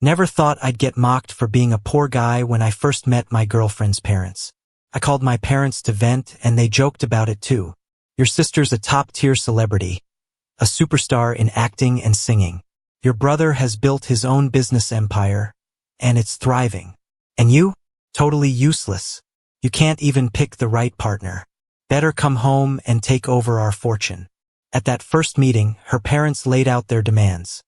Never thought I'd get mocked for being a poor guy when I first met my girlfriend's parents. I called my parents to vent and they joked about it too. Your sister's a top-tier celebrity, a superstar in acting and singing. Your brother has built his own business empire, and it's thriving. And you? Totally useless. You can't even pick the right partner. Better come home and take over our fortune. At that first meeting, her parents laid out their demands.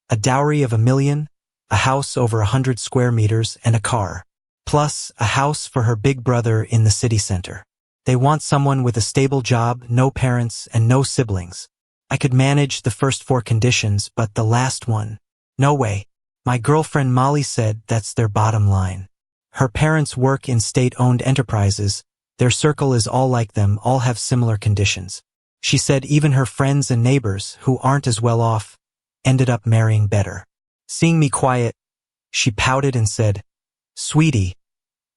A dowry of $1 million, a house over 100 square meters, and a car. Plus, a house for her big brother in the city center. They want someone with a stable job, no parents, and no siblings. I could manage the first 4 conditions, but the last one, no way. My girlfriend Molly said that's their bottom line. Her parents work in state-owned enterprises. Their circle is all like them, all have similar conditions. She said even her friends and neighbors, who aren't as well off, ended up marrying better. Seeing me quiet, she pouted and said, "Sweetie,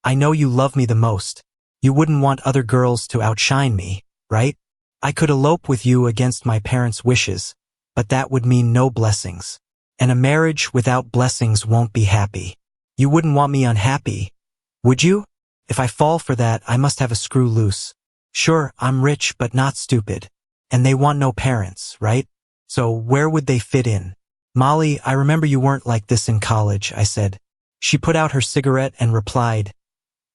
I know you love me the most. You wouldn't want other girls to outshine me, right? I could elope with you against my parents' wishes, but that would mean no blessings. And a marriage without blessings won't be happy. You wouldn't want me unhappy, would you? If I fall for that, I must have a screw loose. Sure, I'm rich but not stupid. And they want no parents, right? So where would they fit in?" "Molly, I remember you weren't like this in college," I said. She put out her cigarette and replied,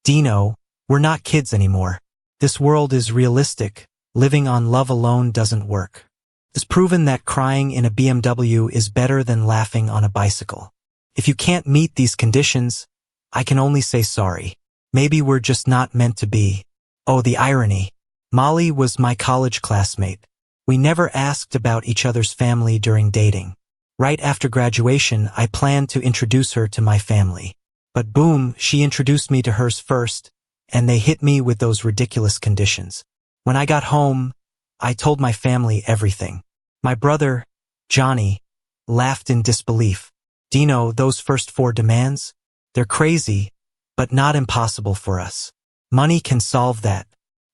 "Dino, we're not kids anymore. This world is realistic. Living on love alone doesn't work. It's proven that crying in a BMW is better than laughing on a bicycle. If you can't meet these conditions, I can only say sorry. Maybe we're just not meant to be." Oh, the irony. Molly was my college classmate. We never asked about each other's family during dating. Right after graduation, I planned to introduce her to my family. But boom, she introduced me to hers first, and they hit me with those ridiculous conditions. When I got home, I told my family everything. My brother, Johnny, laughed in disbelief. "Dino, those first 4 demands? They're crazy, but not impossible for us. Money can solve that.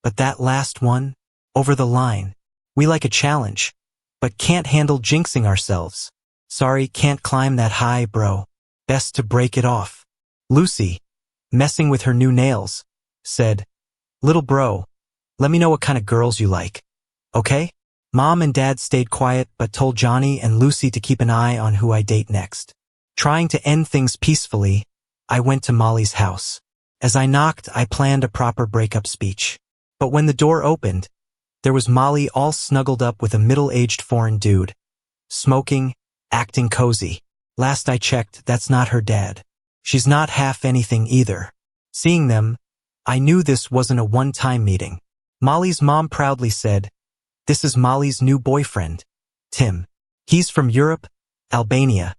But that last one? Over the line. We like a challenge, but can't handle jinxing ourselves. Sorry, can't climb that high, bro. Best to break it off." Lucy, messing with her new nails, said, "Little bro, let me know what kind of girls you like. Okay?" Mom and Dad stayed quiet but told Johnny and Lucy to keep an eye on who I date next. Trying to end things peacefully, I went to Molly's house. As I knocked, I planned a proper breakup speech. But when the door opened, there was Molly all snuggled up with a middle-aged foreign dude. Smoking, acting cozy. Last I checked, that's not her dad. She's not half anything either. Seeing them, I knew this wasn't a one-time meeting. Molly's mom proudly said, "This is Molly's new boyfriend, Tim. He's from Europe, Albania.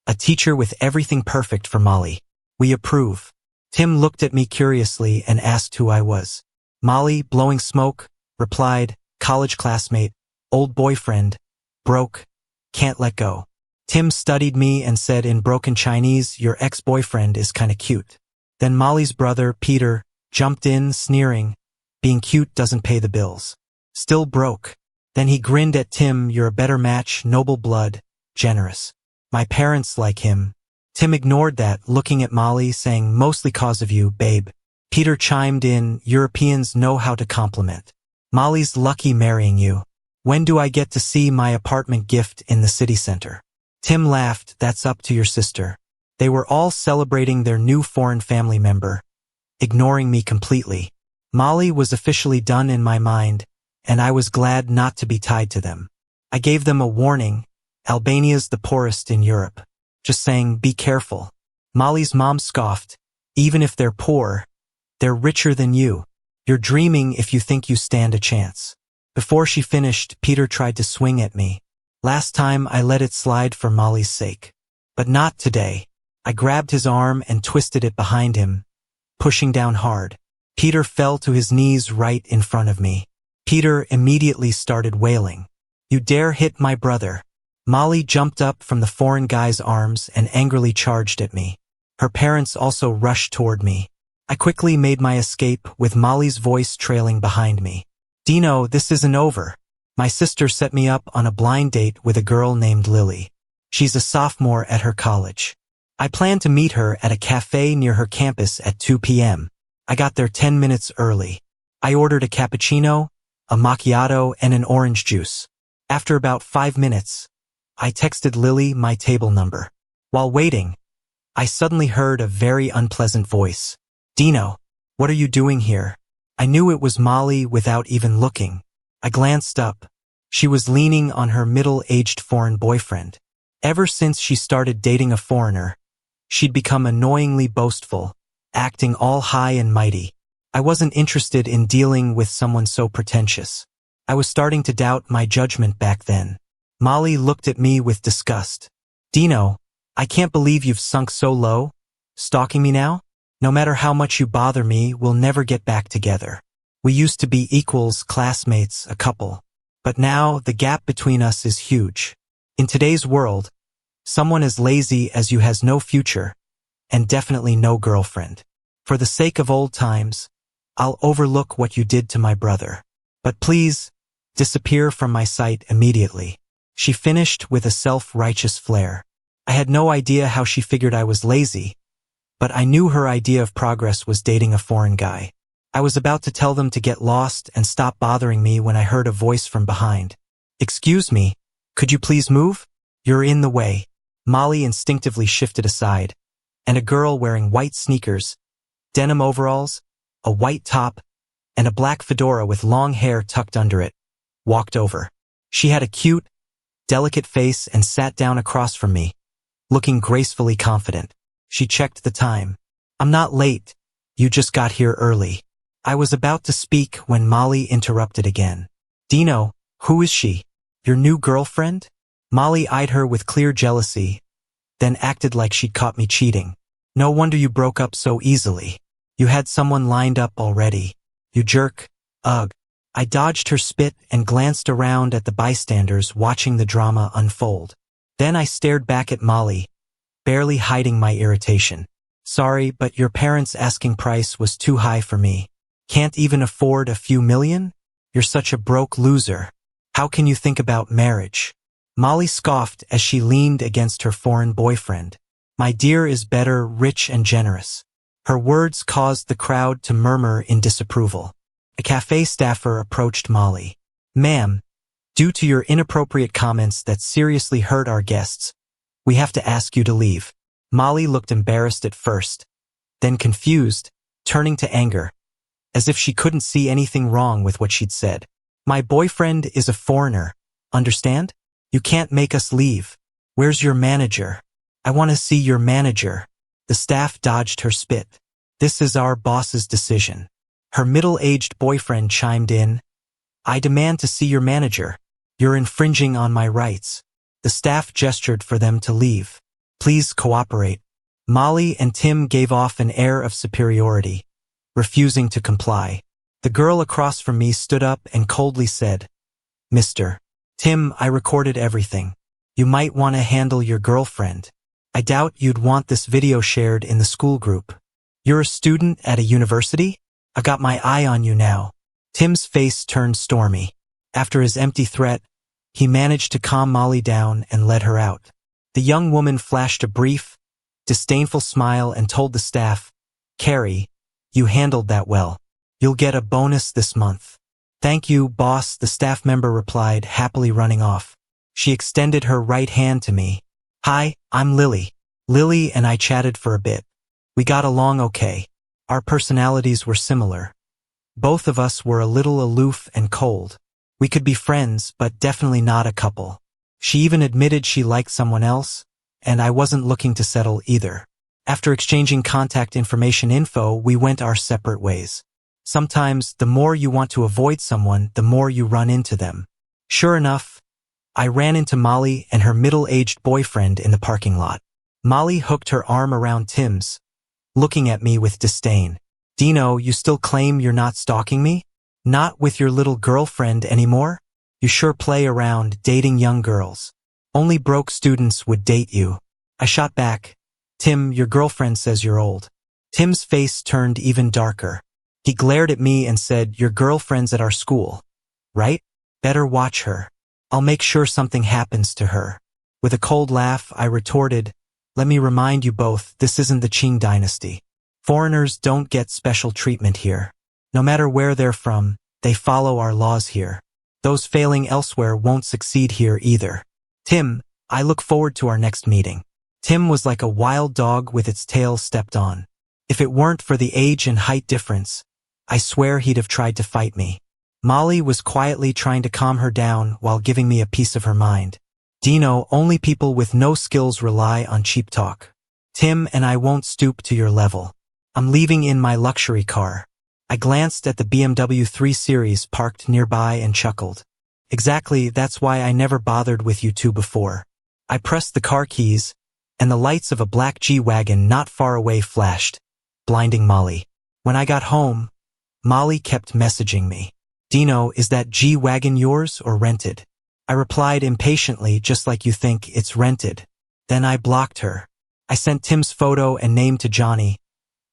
A teacher with everything perfect for Molly. We approve." Tim looked at me curiously and asked who I was. Molly, blowing smoke, replied, "College classmate, old boyfriend, broke, can't let go." Tim studied me and said in broken Chinese, "Your ex-boyfriend is kinda cute." Then Molly's brother, Peter, jumped in, sneering, "Being cute doesn't pay the bills. Still broke." Then he grinned at Tim, "You're a better match, noble blood, generous. My parents like him." Tim ignored that, looking at Molly, saying, "Mostly cause of you, babe." Peter chimed in, "Europeans know how to compliment. Molly's lucky marrying you. When do I get to see my apartment gift in the city center?" Tim laughed, "That's up to your sister." They were all celebrating their new foreign family member, ignoring me completely. Molly was officially done in my mind, and I was glad not to be tied to them. I gave them a warning, Albania's the poorest in Europe. Just saying, be careful. Molly's mom scoffed, "Even if they're poor, they're richer than you. You're dreaming if you think you stand a chance." Before she finished, Peter tried to swing at me. Last time I let it slide for Molly's sake. But not today. I grabbed his arm and twisted it behind him, pushing down hard. Peter fell to his knees right in front of me. Peter immediately started wailing. "You dare hit my brother." Molly jumped up from the foreign guy's arms and angrily charged at me. Her parents also rushed toward me. I quickly made my escape, with Molly's voice trailing behind me. "Dino, this isn't over. My sister set me up on a blind date with a girl named Lily. She's a sophomore at her college. I planned to meet her at a cafe near her campus at 2 p.m. I got there 10 minutes early. I ordered a cappuccino, a macchiato, and an orange juice. After about 5 minutes, I texted Lily my table number. While waiting, I suddenly heard a very unpleasant voice. "Dino, what are you doing here?" I knew it was Molly without even looking. I glanced up. She was leaning on her middle-aged foreign boyfriend. Ever since she started dating a foreigner, she'd become annoyingly boastful, acting all high and mighty. I wasn't interested in dealing with someone so pretentious. I was starting to doubt my judgment back then. Molly looked at me with disgust. "Dino, I can't believe you've sunk so low. Stalking me now? No matter how much you bother me, we'll never get back together. We used to be equals, classmates, a couple. But now the gap between us is huge. In today's world, someone as lazy as you has no future, and definitely no girlfriend. For the sake of old times, I'll overlook what you did to my brother. But please, disappear from my sight immediately." She finished with a self-righteous flair. I had no idea how she figured I was lazy, but I knew her idea of progress was dating a foreign guy. I was about to tell them to get lost and stop bothering me when I heard a voice from behind. "Excuse me, could you please move? You're in the way." Molly instinctively shifted aside, and a girl wearing white sneakers, denim overalls, a white top, and a black fedora with long hair tucked under it, walked over. She had a cute, delicate face and sat down across from me, looking gracefully confident. She checked the time. "I'm not late. You just got here early." I was about to speak when Molly interrupted again. "Dino, who is she? Your new girlfriend?" Molly eyed her with clear jealousy, then acted like she'd caught me cheating. "No wonder you broke up so easily. You had someone lined up already. You jerk. Ugh." I dodged her spit and glanced around at the bystanders watching the drama unfold. Then I stared back at Molly, barely hiding my irritation. "Sorry, but your parents' asking price was too high for me. Can't even afford a few million? You're such a broke loser. How can you think about marriage?" Molly scoffed as she leaned against her foreign boyfriend. "My dear is better, rich and generous." Her words caused the crowd to murmur in disapproval. A cafe staffer approached Molly. "Ma'am, due to your inappropriate comments that seriously hurt our guests, we have to ask you to leave." Molly looked embarrassed at first, then confused, turning to anger, as if she couldn't see anything wrong with what she'd said. "My boyfriend is a foreigner, understand? You can't make us leave. Where's your manager? I want to see your manager." The staff dodged her spit. "This is our boss's decision." Her middle-aged boyfriend chimed in. "I demand to see your manager. You're infringing on my rights." The staff gestured for them to leave. "Please cooperate." Molly and Tim gave off an air of superiority, refusing to comply. The girl across from me stood up and coldly said, "Mr. Tim, I recorded everything. You might want to handle your girlfriend. I doubt you'd want this video shared in the school group. You're a student at a university? I got my eye on you now." Tim's face turned stormy. After his empty threat, he managed to calm Molly down and let her out. The young woman flashed a brief, disdainful smile and told the staff, "Carrie, you handled that well. You'll get a bonus this month." "Thank you, boss," the staff member replied, happily running off. She extended her right hand to me. "Hi, I'm Lily." Lily and I chatted for a bit. We got along okay. Our personalities were similar. Both of us were a little aloof and cold. We could be friends, but definitely not a couple. She even admitted she liked someone else, and I wasn't looking to settle either. After exchanging contact info, we went our separate ways. Sometimes, the more you want to avoid someone, the more you run into them. Sure enough, I ran into Molly and her middle-aged boyfriend in the parking lot. Molly hooked her arm around Tim's, looking at me with disdain. "Dino, you still claim you're not stalking me? Not with your little girlfriend anymore? You sure play around dating young girls. Only broke students would date you." I shot back, "Tim, your girlfriend says you're old." Tim's face turned even darker. He glared at me and said, "Your girlfriend's at our school, right? Better watch her. I'll make sure something happens to her." With a cold laugh, I retorted, Let me remind you both, this isn't the Qing dynasty. Foreigners don't get special treatment here. No matter where they're from, they follow our laws here. Those failing elsewhere won't succeed here either. Tim, I look forward to our next meeting. Tim was like a wild dog with its tail stepped on. If it weren't for the age and height difference, I swear he'd have tried to fight me. Molly was quietly trying to calm her down while giving me a piece of her mind. Dino, only people with no skills rely on cheap talk. Tim and I won't stoop to your level. I'm leaving in my luxury car. I glanced at the BMW 3 Series parked nearby and chuckled. Exactly, that's why I never bothered with you two before. I pressed the car keys, and the lights of a black G-Wagon not far away flashed, blinding Molly. When I got home, Molly kept messaging me. Dino, is that G-Wagon yours or rented? I replied impatiently, just like you think, it's rented. Then I blocked her. I sent Tim's photo and name to Johnny,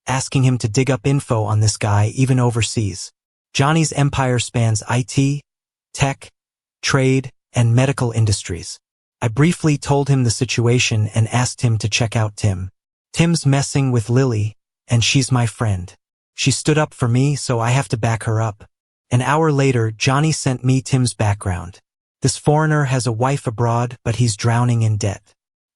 asking him to dig up info on this guy even overseas. Johnny's empire spans IT, tech, trade, and medical industries. I briefly told him the situation and asked him to check out Tim. Tim's messing with Lily, and she's my friend. She stood up for me, so I have to back her up. An hour later, Johnny sent me Tim's background. This foreigner has a wife abroad, but he's drowning in debt.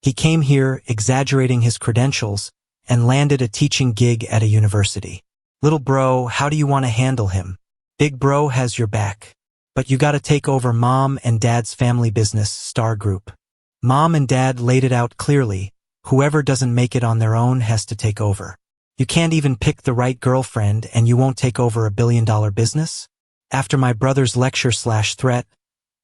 He came here, exaggerating his credentials, and landed a teaching gig at a university. Little bro, how do you want to handle him? Big bro has your back. But you gotta take over mom and dad's family business, Star Group. Mom and dad laid it out clearly. Whoever doesn't make it on their own has to take over. You can't even pick the right girlfriend and you won't take over a billion-dollar business? After my brother's lecture/threat,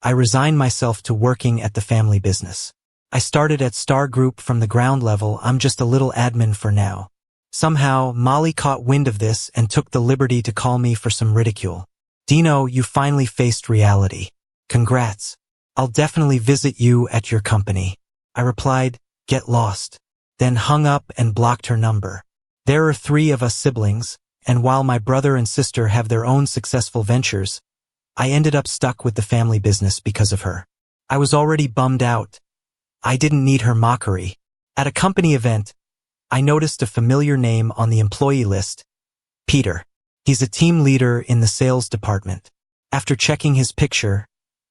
I resigned myself to working at the family business. I started at Star Group from the ground level. I'm just a little admin for now. Somehow, Molly caught wind of this and took the liberty to call me for some ridicule. Dino, you finally faced reality. Congrats. I'll definitely visit you at your company. I replied, get lost. Then hung up and blocked her number. There are 3 of us siblings, and while my brother and sister have their own successful ventures, I ended up stuck with the family business because of her. I was already bummed out. I didn't need her mockery. At a company event, I noticed a familiar name on the employee list, Peter. He's a team leader in the sales department. After checking his picture,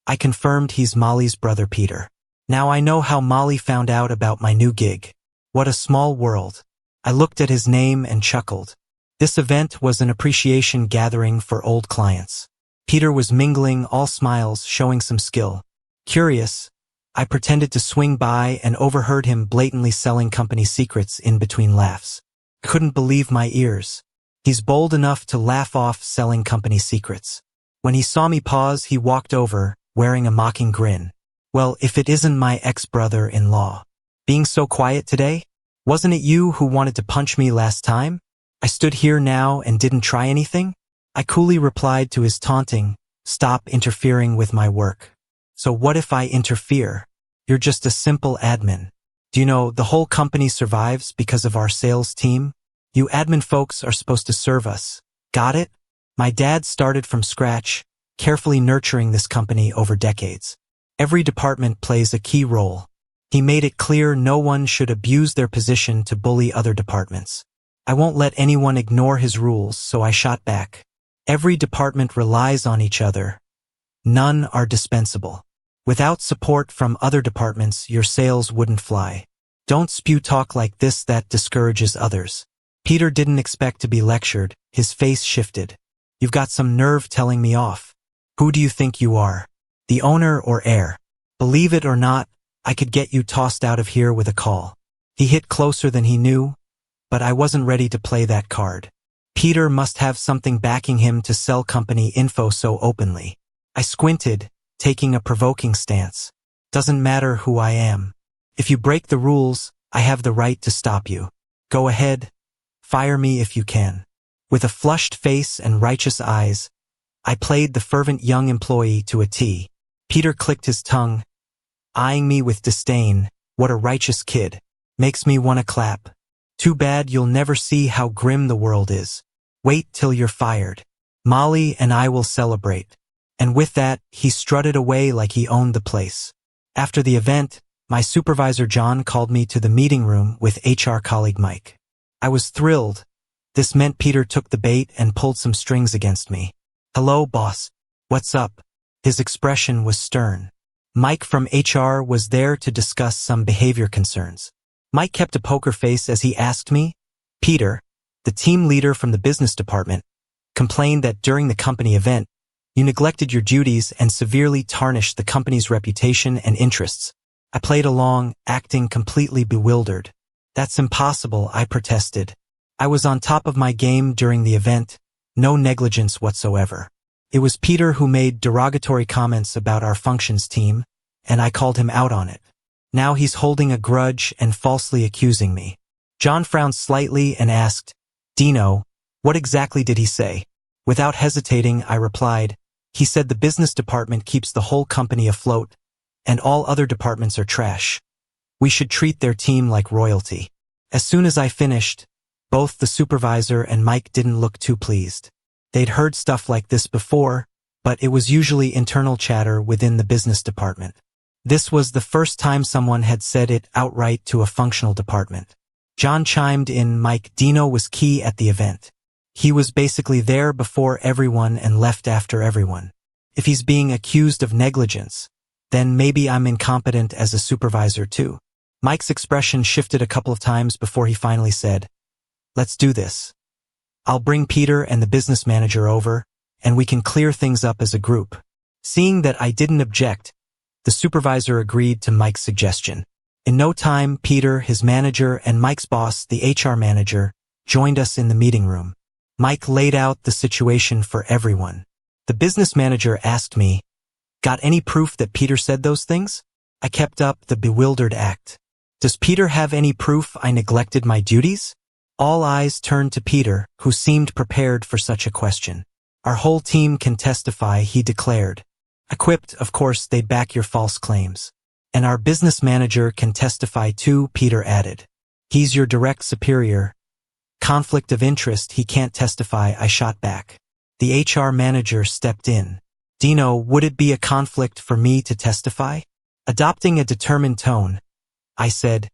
I confirmed he's Molly's brother Peter. Now I know how Molly found out about my new gig. What a small world. I looked at his name and chuckled. This event was an appreciation gathering for old clients. Peter was mingling, all smiles, showing some skill. Curious, I pretended to swing by and overheard him blatantly selling company secrets in between laughs. I couldn't believe my ears. He's bold enough to laugh off selling company secrets. When he saw me pause, he walked over, wearing a mocking grin. Well, if it isn't my ex-brother-in-law. Being so quiet today? Wasn't it you who wanted to punch me last time? I stood here now and didn't try anything? I coolly replied to his taunting, stop interfering with my work. So what if I interfere? You're just a simple admin. Do you know, the whole company survives because of our sales team? You admin folks are supposed to serve us. Got it? My dad started from scratch, carefully nurturing this company over decades. Every department plays a key role. He made it clear no one should abuse their position to bully other departments. I won't let anyone ignore his rules, so I shot back. Every department relies on each other. None are dispensable. Without support from other departments, your sales wouldn't fly. Don't spew talk like this, that discourages others. Peter didn't expect to be lectured. His face shifted. You've got some nerve telling me off. Who do you think you are? The owner or heir? Believe it or not, I could get you tossed out of here with a call. He hit closer than he knew, but I wasn't ready to play that card. Peter must have something backing him to sell company info so openly. I squinted, taking a provoking stance. Doesn't matter who I am. If you break the rules, I have the right to stop you. Go ahead. Fire me if you can. With a flushed face and righteous eyes, I played the fervent young employee to a T. Peter clicked his tongue, eyeing me with disdain. What a righteous kid. Makes me want to clap. Too bad you'll never see how grim the world is. Wait till you're fired. Molly and I will celebrate. And with that, he strutted away like he owned the place. After the event, My supervisor John called me to the meeting room with HR colleague Mike. I was thrilled. This meant Peter took the bait and pulled some strings against me. "Hello, boss. What's up?" His expression was stern. Mike from HR was there to discuss some behavior concerns. Mike kept a poker face as he asked me, "Peter, the team leader from the business department, complained that during the company event, you neglected your duties and severely tarnished the company's reputation and interests." I played along, acting completely bewildered. "That's impossible," I protested. "I was on top of my game during the event, no negligence whatsoever." It was Peter who made derogatory comments about our functions team, and I called him out on it. Now he's holding a grudge and falsely accusing me. John frowned slightly and asked, "Dino, what exactly did he say?" Without hesitating, I replied, "He said the business department keeps the whole company afloat, and all other departments are trash. We should treat their team like royalty." As soon as I finished, both the supervisor and Mike didn't look too pleased. They'd heard stuff like this before, but it was usually internal chatter within the business department. This was the first time someone had said it outright to a functional department. John chimed in, "Dino was key at the event. He was basically there before everyone and left after everyone. If he's being accused of negligence, then maybe I'm incompetent as a supervisor too." Mike's expression shifted a couple of times before he finally said, "Let's do this. I'll bring Peter and the business manager over, and we can clear things up as a group." Seeing that I didn't object, the supervisor agreed to Mike's suggestion. In no time, Peter, his manager, and Mike's boss, the HR manager, joined us in the meeting room. Mike laid out the situation for everyone. The business manager asked me, "Got any proof that Peter said those things?" I kept up the bewildered act. "Does Peter have any proof I neglected my duties?" All eyes turned to Peter, who seemed prepared for such a question. "Our whole team can testify," he declared. I quipped, "Of course they'd back your false claims." "And our business manager can testify too," Peter added. "He's your direct superior." "Conflict of interest, he can't testify," I shot back. The HR manager stepped in. "Dino, would it be a conflict for me to testify?" Adopting a determined tone, I said,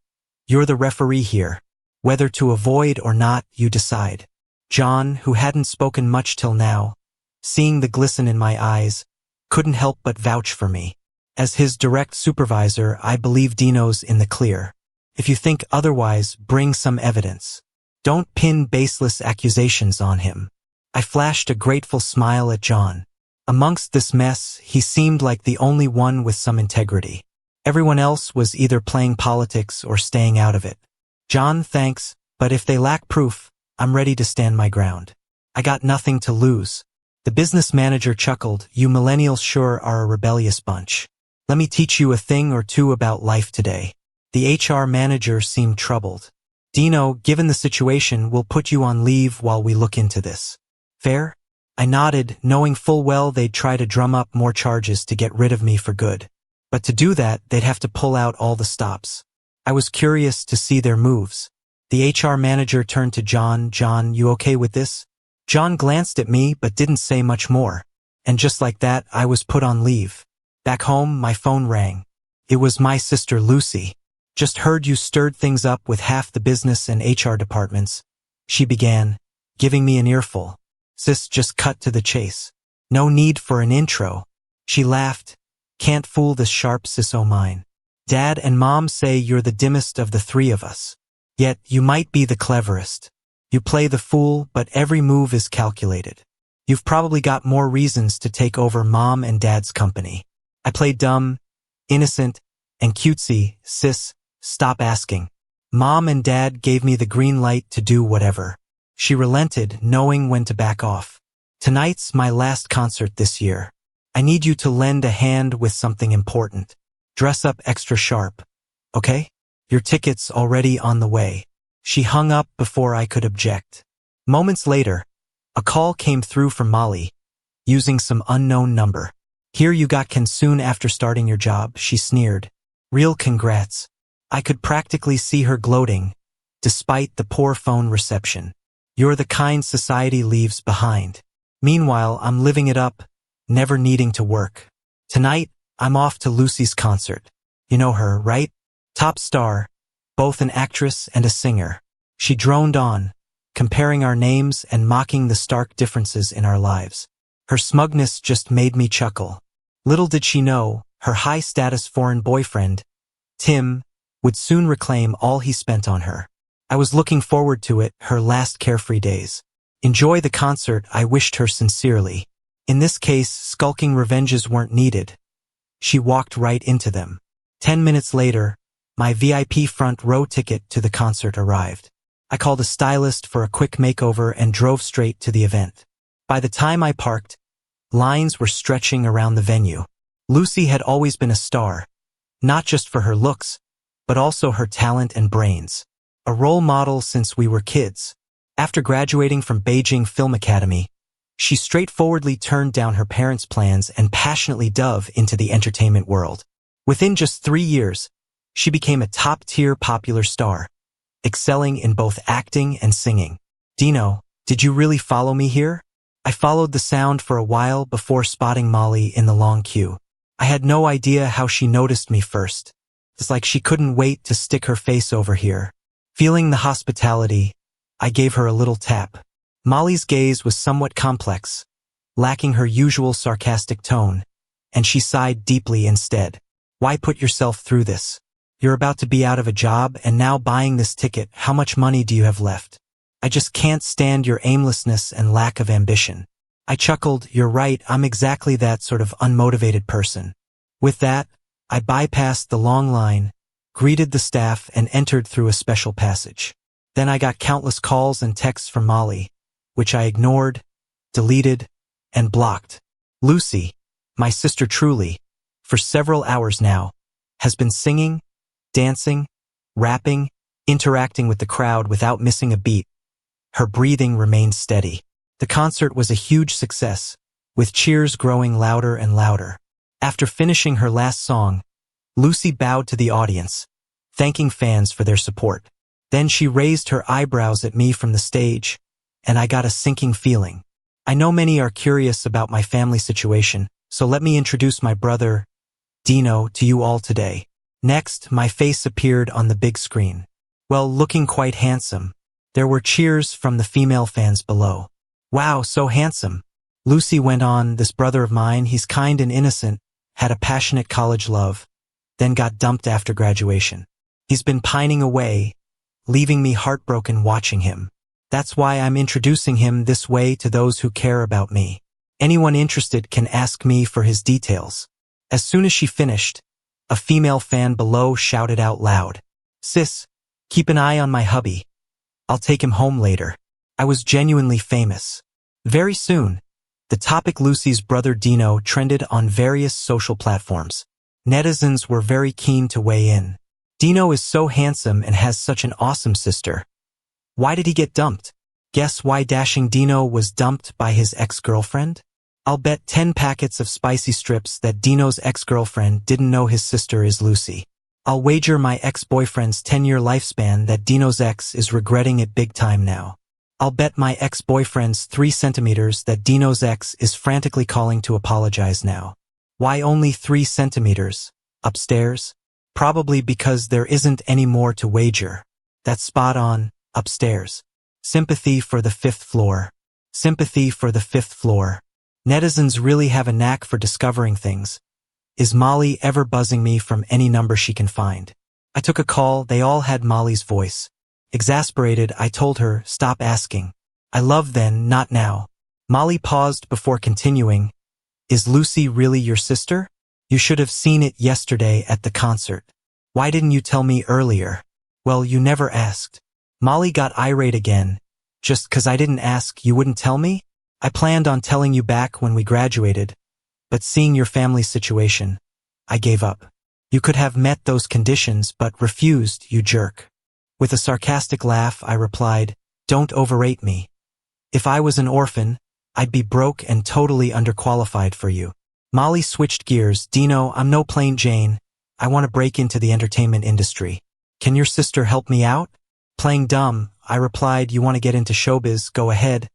"You're the referee here. Whether to avoid or not, you decide." John, who hadn't spoken much till now, seeing the glisten in my eyes, couldn't help but vouch for me. As his direct supervisor, I believe Dino's in the clear. If you think otherwise, bring some evidence. Don't pin baseless accusations on him. I flashed a grateful smile at John. Amongst this mess, he seemed like the only one with some integrity. Everyone else was either playing politics or staying out of it. "John, thanks, but if they lack proof, I'm ready to stand my ground. I got nothing to lose." The business manager chuckled, "You millennials sure are a rebellious bunch. Let me teach you a thing or two about life today." The HR manager seemed troubled. "Dino, given the situation, we'll put you on leave while we look into this. Fair?" I nodded, knowing full well they'd try to drum up more charges to get rid of me for good. But to do that, they'd have to pull out all the stops. I was curious to see their moves. The HR manager turned to John. "John, you okay with this?" John glanced at me but didn't say much more. And just like that, I was put on leave. Back home, my phone rang. It was my sister Lucy. "Just heard you stirred things up with half the business and HR departments," she began, giving me an earful. Sis, just cut to the chase. "No need for an intro." She laughed. "Can't fool this sharp sis o' mine. Dad and Mom say you're the dimmest of the three of us. Yet you might be the cleverest. You play the fool, but every move is calculated. You've probably got more reasons to take over Mom and Dad's company. I play dumb, innocent, and cutesy, sis. Stop asking. Mom and Dad gave me the green light to do whatever." She relented, knowing when to back off. "Tonight's my last concert this year. I need you to lend a hand with something important. Dress up extra sharp, okay? Your ticket's already on the way." She hung up before I could object. Moments later, a call came through from Molly, using some unknown number. "Here you got Ken soon after starting your job," she sneered. "Real congrats." I could practically see her gloating, despite the poor phone reception. "You're the kind society leaves behind." Meanwhile, I'm living it up, never needing to work. Tonight, I'm off to Lucy's concert. You know her, right? Top star, both an actress and a singer. She droned on, comparing our names and mocking the stark differences in our lives. Her smugness just made me chuckle. Little did she know, her high-status foreign boyfriend, Tim, would soon reclaim all he spent on her. I was looking forward to it, her last carefree days. Enjoy the concert, I wished her sincerely. In this case, skulking revenges weren't needed. She walked right into them. 10 minutes later, my VIP front row ticket to the concert arrived. I called a stylist for a quick makeover and drove straight to the event. By the time I parked, lines were stretching around the venue. Lucy had always been a star, not just for her looks, but also her talent and brains. A role model since we were kids. After graduating from Beijing Film Academy, she straightforwardly turned down her parents' plans and passionately dove into the entertainment world. Within just 3 years, she became a top-tier popular star, excelling in both acting and singing. Dino, did you really follow me here? I followed the sound for a while before spotting Molly in the long queue. I had no idea how she noticed me first. It's like she couldn't wait to stick her face over here. Feeling the hospitality, I gave her a little tap. Molly's gaze was somewhat complex, lacking her usual sarcastic tone, and she sighed deeply instead. Why put yourself through this? You're about to be out of a job and now buying this ticket. How much money do you have left? I just can't stand your aimlessness and lack of ambition. I chuckled. You're right, I'm exactly that sort of unmotivated person. With that, I bypassed the long line, greeted the staff, and entered through a special passage. Then I got countless calls and texts from Molly, which I ignored, deleted, and blocked. Lucy, my sister truly, for several hours now, has been singing, dancing, rapping, interacting with the crowd without missing a beat. Her breathing remained steady. The concert was a huge success, with cheers growing louder and louder. After finishing her last song, Lucy bowed to the audience, thanking fans for their support. Then she raised her eyebrows at me from the stage, and I got a sinking feeling. I know many are curious about my family situation, so let me introduce my brother, Dino, to you all today. Next, my face appeared on the big screen. Well, looking quite handsome. There were cheers from the female fans below. Wow, so handsome. Lucy went on, this brother of mine, he's kind and innocent, had a passionate college love, then got dumped after graduation. He's been pining away, leaving me heartbroken watching him. That's why I'm introducing him this way to those who care about me. Anyone interested can ask me for his details. As soon as she finished, a female fan below shouted out loud, "Sis, keep an eye on my hubby. I'll take him home later." I was genuinely famous. Very soon, the topic Lucy's brother Dino trended on various social platforms. Netizens were very keen to weigh in. Dino is so handsome and has such an awesome sister. Why did he get dumped? Guess why dashing Dino was dumped by his ex-girlfriend? I'll bet 10 packets of spicy strips that Dino's ex-girlfriend didn't know his sister is Lucy. I'll wager my ex-boyfriend's 10-year lifespan that Dino's ex is regretting it big time now. I'll bet my ex-boyfriend's 3 centimeters that Dino's ex is frantically calling to apologize now. Why only 3 centimeters? Upstairs? Probably because there isn't any more to wager. That's spot on, upstairs. Sympathy for the 5th floor. Sympathy for the 5th floor. Netizens really have a knack for discovering things. Is Molly ever buzzing me from any number she can find? I took a call, they all had Molly's voice. Exasperated, I told her, stop asking. I love then, not now. Molly paused before continuing. Is Lucy really your sister? You should have seen it yesterday at the concert. Why didn't you tell me earlier? Well, you never asked. Molly got irate again. Just 'cause I didn't ask, you wouldn't tell me? I planned on telling you back when we graduated, but seeing your family's situation, I gave up. You could have met those conditions but refused, you jerk. With a sarcastic laugh, I replied, don't overrate me. If I was an orphan, I'd be broke and totally underqualified for you. Molly switched gears. Dino, I'm no plain Jane. I want to break into the entertainment industry. Can your sister help me out? Playing dumb, I replied, you want to get into showbiz, go ahead.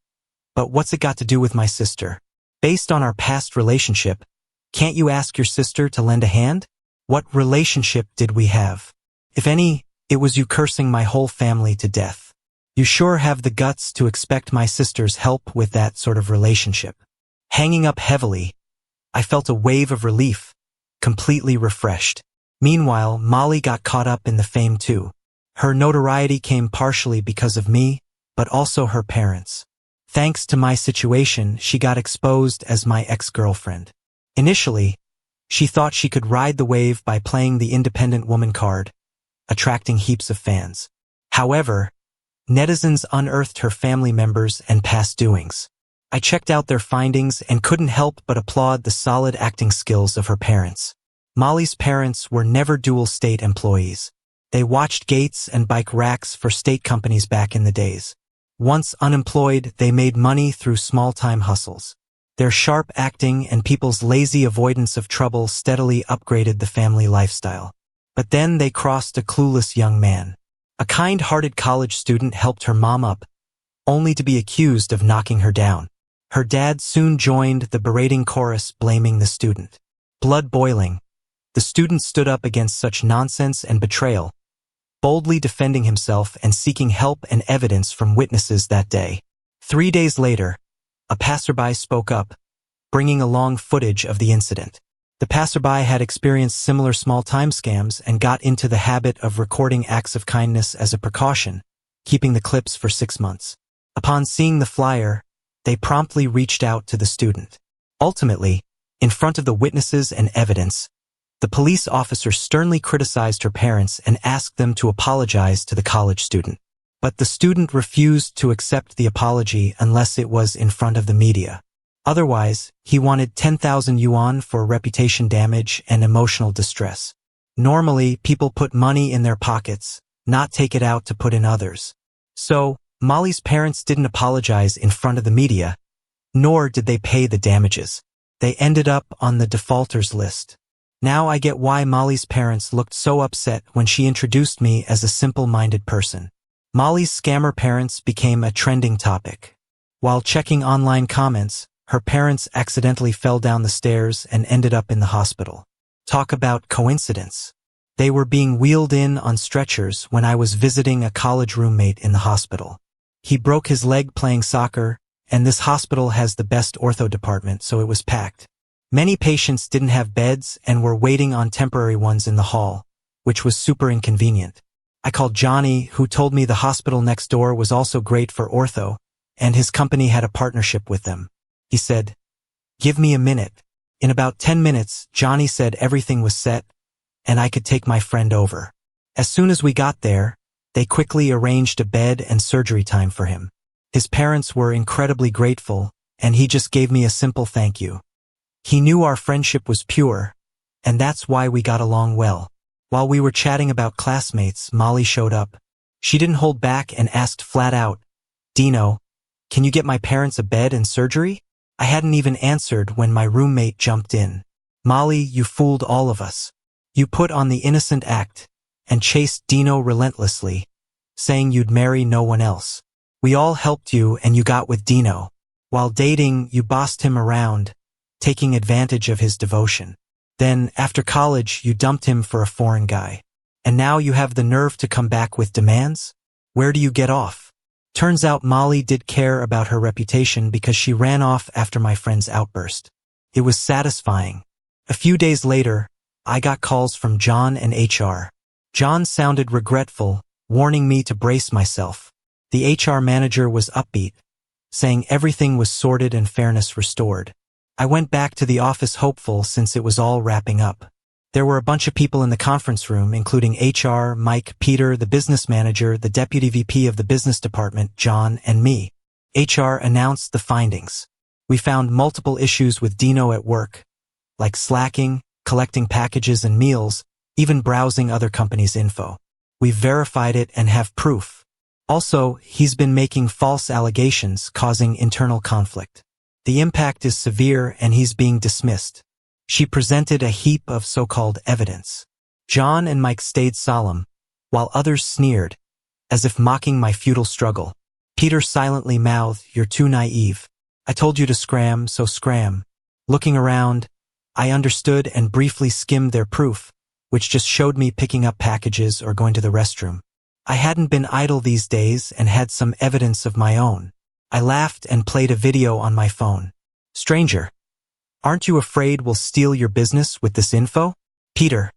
But what's it got to do with my sister? Based on our past relationship, can't you ask your sister to lend a hand? What relationship did we have? If any, it was you cursing my whole family to death. You sure have the guts to expect my sister's help with that sort of relationship." Hanging up heavily, I felt a wave of relief, completely refreshed. Meanwhile, Molly got caught up in the fame too. Her notoriety came partially because of me, but also her parents. Thanks to my situation, she got exposed as my ex-girlfriend. Initially, she thought she could ride the wave by playing the independent woman card, attracting heaps of fans. However, netizens unearthed her family members and past doings. I checked out their findings and couldn't help but applaud the solid acting skills of her parents. Molly's parents were never dual state employees. They watched gates and bike racks for state companies back in the days. Once unemployed, they made money through small-time hustles. Their sharp acting and people's lazy avoidance of trouble steadily upgraded the family lifestyle. But then they crossed a clueless young man. A kind-hearted college student helped her mom up, only to be accused of knocking her down. Her dad soon joined the berating chorus blaming the student. Blood boiling, the student stood up against such nonsense and betrayal, boldly defending himself and seeking help and evidence from witnesses that day. 3 days later, a passerby spoke up, bringing along footage of the incident. The passerby had experienced similar small-time scams and got into the habit of recording acts of kindness as a precaution, keeping the clips for 6 months. Upon seeing the flyer, they promptly reached out to the student. Ultimately, in front of the witnesses and evidence, the police officer sternly criticized her parents and asked them to apologize to the college student. But the student refused to accept the apology unless it was in front of the media. Otherwise, he wanted 10,000 yuan for reputation damage and emotional distress. Normally, people put money in their pockets, not take it out to put in others. So, Molly's parents didn't apologize in front of the media, nor did they pay the damages. They ended up on the defaulters list. Now I get why Molly's parents looked so upset when she introduced me as a simple-minded person. Molly's scammer parents became a trending topic. While checking online comments, her parents accidentally fell down the stairs and ended up in the hospital. Talk about coincidence. They were being wheeled in on stretchers when I was visiting a college roommate in the hospital. He broke his leg playing soccer, and this hospital has the best ortho department, so it was packed. Many patients didn't have beds and were waiting on temporary ones in the hall, which was super inconvenient. I called Johnny, who told me the hospital next door was also great for ortho, and his company had a partnership with them. He said, "Give me a minute." In about 10 minutes, Johnny said everything was set, and I could take my friend over. As soon as we got there, they quickly arranged a bed and surgery time for him. His parents were incredibly grateful, and he just gave me a simple thank you. He knew our friendship was pure, and that's why we got along well. While we were chatting about classmates, Molly showed up. She didn't hold back and asked flat out, "Dino, can you get my parents a bed and surgery?" I hadn't even answered when my roommate jumped in. "Molly, you fooled all of us. You put on the innocent act and chased Dino relentlessly, saying you'd marry no one else. We all helped you and you got with Dino. While dating, you bossed him around, taking advantage of his devotion. Then, after college, you dumped him for a foreign guy. And now you have the nerve to come back with demands? Where do you get off?" Turns out Molly did care about her reputation because she ran off after my friend's outburst. It was satisfying. A few days later, I got calls from John and HR. John sounded regretful, warning me to brace myself. The HR manager was upbeat, saying everything was sorted and fairness restored. I went back to the office hopeful since it was all wrapping up. There were a bunch of people in the conference room, including HR, Mike, Peter, the business manager, the deputy VP of the business department, John, and me. HR announced the findings. We found multiple issues with Dino at work, like slacking, collecting packages and meals, even browsing other companies' info. We've verified it and have proof. Also, he's been making false allegations, causing internal conflict. The impact is severe and he's being dismissed. She presented a heap of so-called evidence. John and Mike stayed solemn, while others sneered, as if mocking my futile struggle. Peter silently mouthed, "You're too naive. I told you to scram, so scram." Looking around, I understood and briefly skimmed their proof, which just showed me picking up packages or going to the restroom. I hadn't been idle these days and had some evidence of my own. I laughed and played a video on my phone. Stranger, aren't you afraid we'll steal your business with this info? Peter,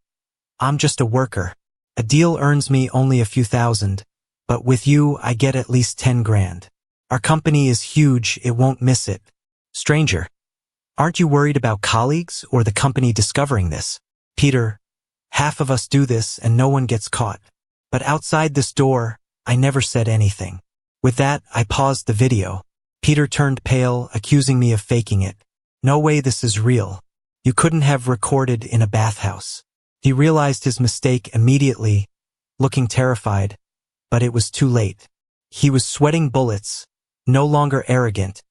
I'm just a worker. A deal earns me only a few thousand, but with you I get at least 10 grand. Our company is huge, it won't miss it. Stranger, aren't you worried about colleagues or the company discovering this? Peter, half of us do this and no one gets caught. But outside this door, I never said anything. With that, I paused the video. Peter turned pale, accusing me of faking it. No way, this is real. You couldn't have recorded in a bathhouse. He realized his mistake immediately, looking terrified, but it was too late. He was sweating bullets, no longer arrogant,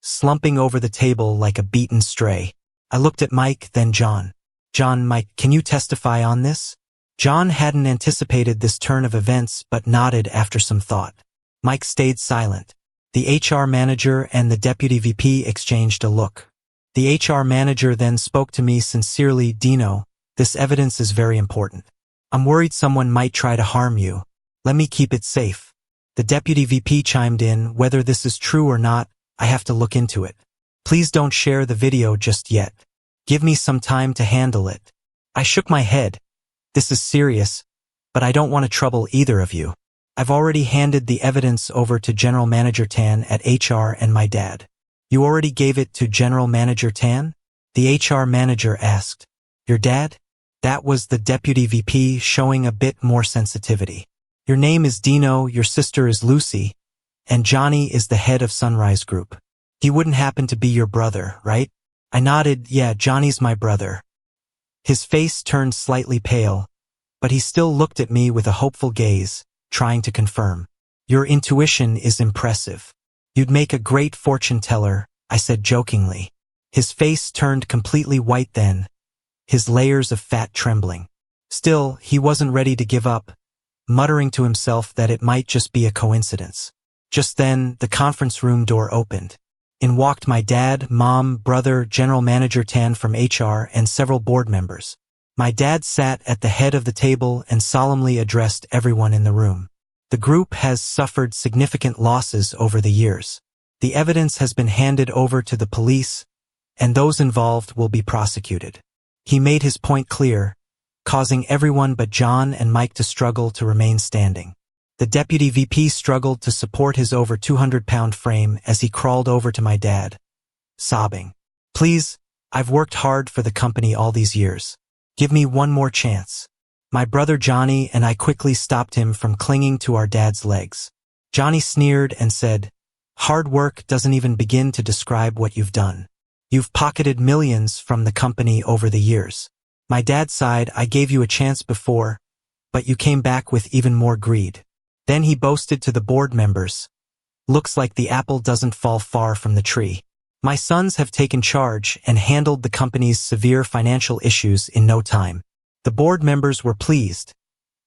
slumping over the table like a beaten stray. I looked at Mike, then John. John, Mike, can you testify on this? John hadn't anticipated this turn of events but nodded after some thought. Mike stayed silent. The HR manager and the deputy VP exchanged a look. The HR manager then spoke to me sincerely. Dino, this evidence is very important. I'm worried someone might try to harm you. Let me keep it safe. The deputy VP chimed in. Whether this is true or not, I have to look into it. Please don't share the video just yet. Give me some time to handle it. I shook my head. This is serious, but I don't want to trouble either of you. I've already handed the evidence over to General Manager Tan at HR and my dad. You already gave it to General Manager Tan? The HR manager asked. Your dad? That was the deputy VP, showing a bit more sensitivity. Your name is Dino, your sister is Lucy, and Johnny is the head of Sunrise Group. He wouldn't happen to be your brother, right? I nodded. Yeah, Johnny's my brother. His face turned slightly pale, but he still looked at me with a hopeful gaze, trying to confirm. Your intuition is impressive. You'd make a great fortune teller, I said jokingly. His face turned completely white then, his layers of fat trembling. Still, he wasn't ready to give up, muttering to himself that it might just be a coincidence. Just then, the conference room door opened. In walked my dad, mom, brother, General Manager Tan from HR, and several board members. My dad sat at the head of the table and solemnly addressed everyone in the room. The group has suffered significant losses over the years. The evidence has been handed over to the police, and those involved will be prosecuted. He made his point clear, causing everyone but John and Mike to struggle to remain standing. The deputy VP struggled to support his over 200-pound frame as he crawled over to my dad, sobbing. Please, I've worked hard for the company all these years. Give me one more chance. My brother Johnny and I quickly stopped him from clinging to our dad's legs. Johnny sneered and said, hard work doesn't even begin to describe what you've done. You've pocketed millions from the company over the years. My dad sighed. I gave you a chance before, but you came back with even more greed. Then he boasted to the board members, looks like the apple doesn't fall far from the tree. My sons have taken charge and handled the company's severe financial issues in no time. The board members were pleased,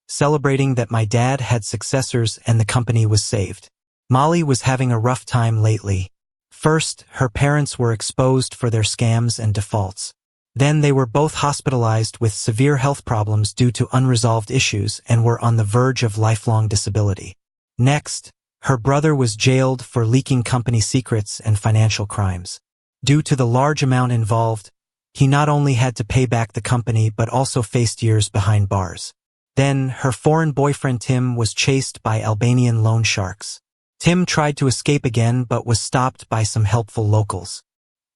celebrating that my dad had successors and the company was saved. Molly was having a rough time lately. First, her parents were exposed for their scams and defaults. Then they were both hospitalized with severe health problems due to unresolved issues and were on the verge of lifelong disability. Next, her brother was jailed for leaking company secrets and financial crimes. Due to the large amount involved, he not only had to pay back the company but also faced years behind bars. Then, her foreign boyfriend Tim was chased by Albanian loan sharks. Tim tried to escape again but was stopped by some helpful locals.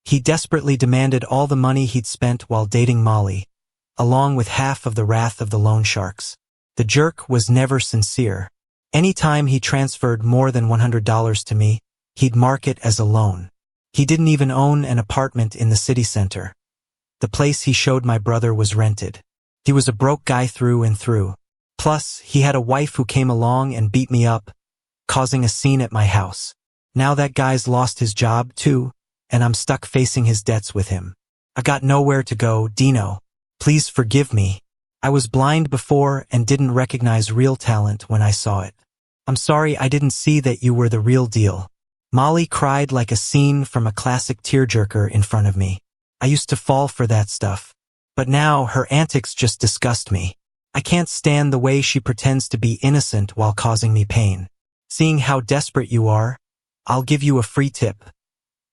He desperately demanded all the money he'd spent while dating Molly, along with half of the wrath of the loan sharks. The jerk was never sincere. Any time he transferred more than $100 to me, he'd mark it as a loan. He didn't even own an apartment in the city center. The place he showed my brother was rented. He was a broke guy through and through. Plus, he had a wife who came along and beat me up, causing a scene at my house. Now that guy's lost his job too, and I'm stuck facing his debts with him. I got nowhere to go. Dino, please forgive me. I was blind before and didn't recognize real talent when I saw it. I'm sorry I didn't see that you were the real deal. Molly cried like a scene from a classic tearjerker in front of me. I used to fall for that stuff. But now her antics just disgust me. I can't stand the way she pretends to be innocent while causing me pain. Seeing how desperate you are, I'll give you a free tip.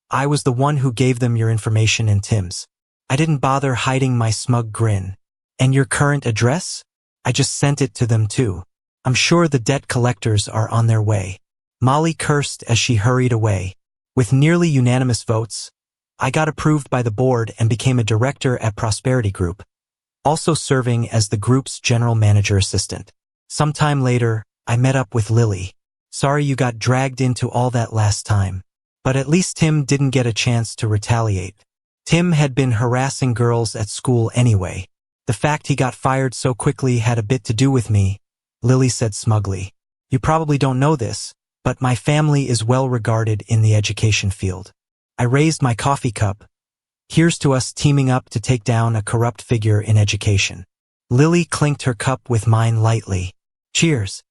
I was the one who gave them your information and Tim's. I didn't bother hiding my smug grin. And your current address? I just sent it to them too. I'm sure the debt collectors are on their way. Molly cursed as she hurried away. With nearly unanimous votes, I got approved by the board and became a director at Prosperity Group, also serving as the group's general manager assistant. Sometime later, I met up with Lily. Sorry you got dragged into all that last time. But at least Tim didn't get a chance to retaliate. Tim had been harassing girls at school anyway. The fact he got fired so quickly had a bit to do with me, Lily said smugly. You probably don't know this, but my family is well regarded in the education field. I raised my coffee cup. Here's to us teaming up to take down a corrupt figure in education. Lily clinked her cup with mine lightly. Cheers.